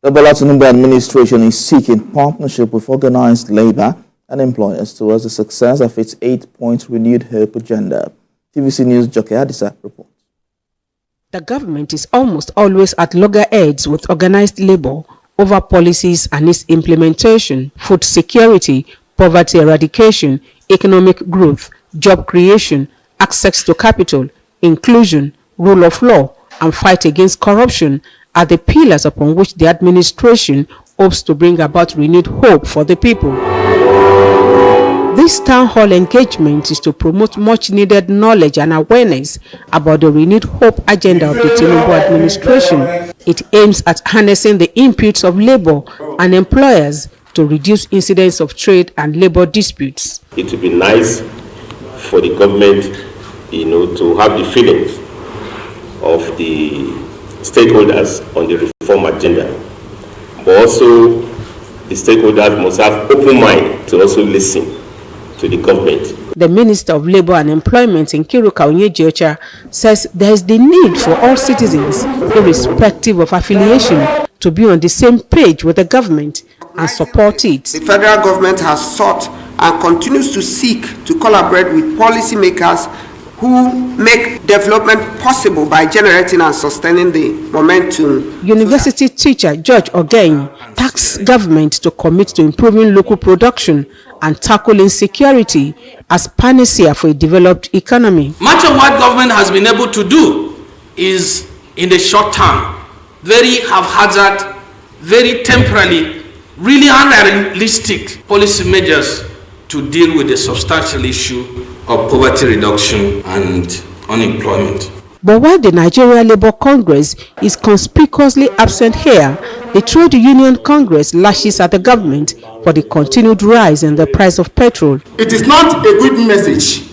The Bola Tinubu administration is seeking partnership with organized labor and employers towards the success of its 8-point renewed hope agenda. TVC News Joke Adisa reports. The government is almost always at loggerheads with organized labor over policies and its implementation, food security, poverty eradication, economic growth, job creation, access to capital, inclusion, rule of law, and fight against corruption are the pillars upon which the administration hopes to bring about renewed hope for the people. This town hall engagement is to promote much needed knowledge and awareness about the renewed hope agenda of the Tinubu administration. It aims at harnessing the inputs of labor and employers to reduce incidents of trade and labor disputes. It would be nice for the government, to have the feelings of the stakeholders on the reform agenda, but also the stakeholders must have open mind to also listen to the government. The Minister of Labour and Employment in Kiruka Onyejiocha says there is the need for all citizens, irrespective of affiliation, to be on the same page with the government and support it. The federal government has sought and continues to seek to collaborate with policymakers who make development possible by generating and sustaining the momentum. University teacher George Ogain tasked government to commit to improving local production and tackle insecurity as panacea for a developed economy. Much of what government has been able to do is in the short term, very haphazard, very temporary, really unrealistic policy measures to deal with the substantial issue of poverty reduction and unemployment. But while the Nigeria Labour Congress is conspicuously absent here, the Trade Union Congress lashes at the government for the continued rise in the price of petrol. It is not a good message,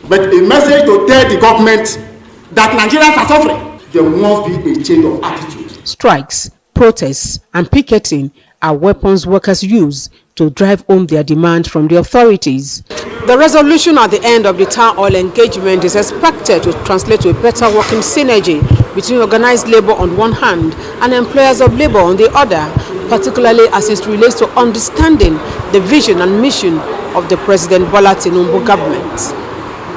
but a message to tell the government that Nigerians are suffering. There must be a change of attitude. Strikes, protests, and picketing are weapons workers use to drive home their demand from the authorities. The resolution at the end of the town hall engagement is expected to translate to a better working synergy between organized labor on one hand and employers of labor on the other, particularly as it relates to understanding the vision and mission of the President Bola Tinubu government.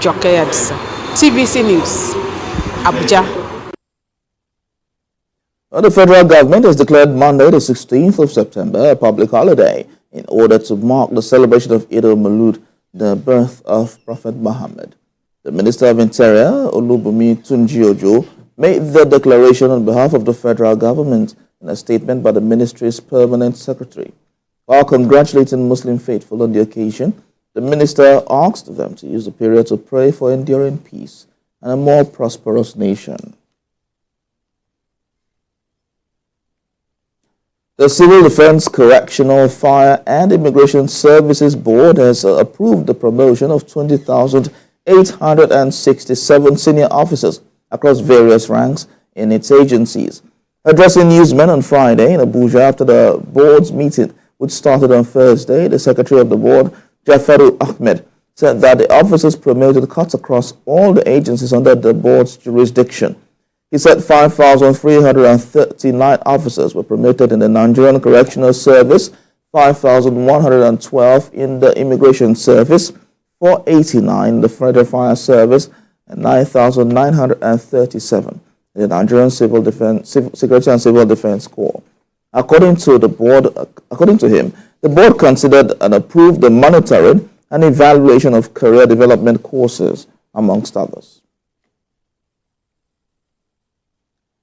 Joke Adisa, TVC News, Abuja. The federal government has declared Monday, the 16th of September, a public holiday in order to mark the celebration of Eid al-Maulud, the birth of Prophet Muhammad. The Minister of Interior, Olubunmi Tunji-Ojo, made the declaration on behalf of the federal government in a statement by the ministry's permanent secretary. While congratulating Muslim faithful on the occasion, the minister asked them to use the period to pray for enduring peace and a more prosperous nation. The Civil Defense, Correctional, Fire and Immigration Services Board has approved the promotion of 20,867 senior officers across various ranks in its agencies. Addressing newsmen on Friday in Abuja after the board's meeting, which started on Thursday, the secretary of the board, Jafaru Ahmed, said that the officers promoted cuts across all the agencies under the board's jurisdiction. He said 5,339 officers were promoted in the Nigerian Correctional Service, 5,112 in the Immigration Service, 489 in the Federal Fire Service, and 9,937 in the Nigerian Security and Civil Defense Corps. According to him, the board considered and approved the monitoring and evaluation of career development courses, amongst others.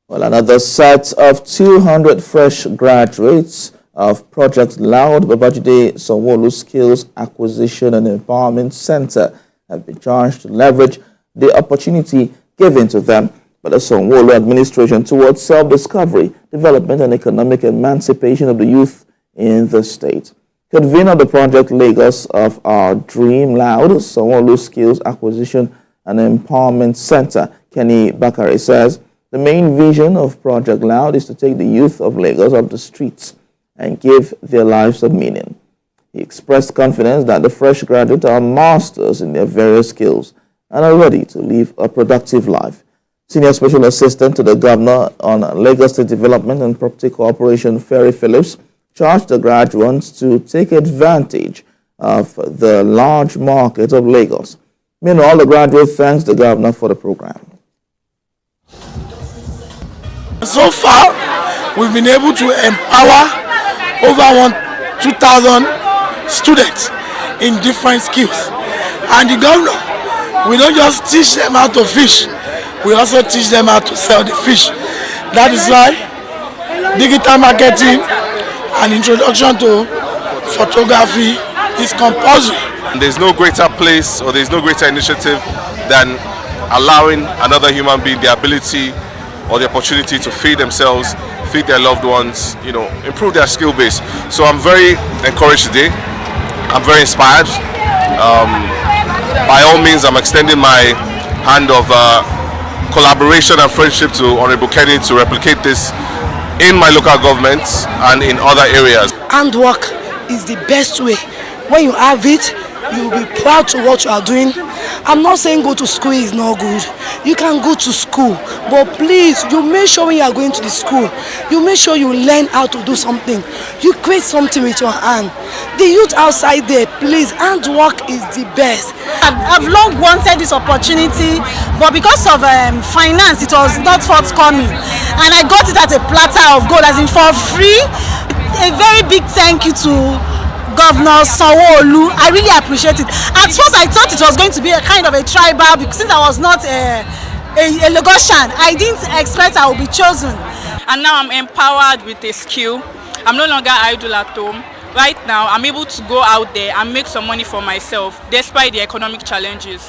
Well, another set of 200 fresh graduates of Project Loud Babajide Sanwo-Olu Skills Acquisition and Empowerment Center have been charged to leverage the opportunity given to them by the Sanwo-Olu administration towards self-discovery, development and economic emancipation of the youth in the state. Convener of the Project Lagos of Our Dream Loud Sanwo-Olu Skills Acquisition and Empowerment Center, Kenny Bakare, says the main vision of Project Loud is to take the youth of Lagos off the streets and give their lives a meaning. He expressed confidence that the fresh graduates are masters in their various skills and are ready to live a productive life. Senior Special Assistant to the Governor on Lagos State Development and Property Cooperation, Ferry Phillips, charged the graduates to take advantage of the large market of Lagos. Meanwhile, the graduate thanks the governor for the program. So far, we've been able to empower over 2,000 students in different skills. And the governor, we don't just teach them how to fish, we also teach them how to sell the fish. That is why digital marketing and introduction to photography is compulsory. There's no greater place or there's no greater initiative than allowing another human being the ability or the opportunity to feed themselves, feed their loved ones, improve their skill base. So I'm very encouraged today. I'm very inspired. By all means, I'm extending my hand of collaboration and friendship to Honorable Kenny to replicate this in my local governments and in other areas. Handwork is the best way. When you have it, you will be proud to what you are doing. I'm not saying go to school is not good. You can go to school, but please, you make sure when you are going to the school, you make sure you learn how to do something. You create something with your hand. The youth outside there, please, handwork is the best. I've long wanted this opportunity, but because of finance, it was not forthcoming. And I got it at a platter of gold, as in for free. A very big thank you to Governor Sanwo-Olu. I really appreciate it. At first I thought it was going to be a kind of a tribal, because since I was not a Lagosian, I didn't expect I would be chosen. And now I'm empowered with a skill. I'm no longer idle at home. Right now I'm able to go out there and make some money for myself despite the economic challenges.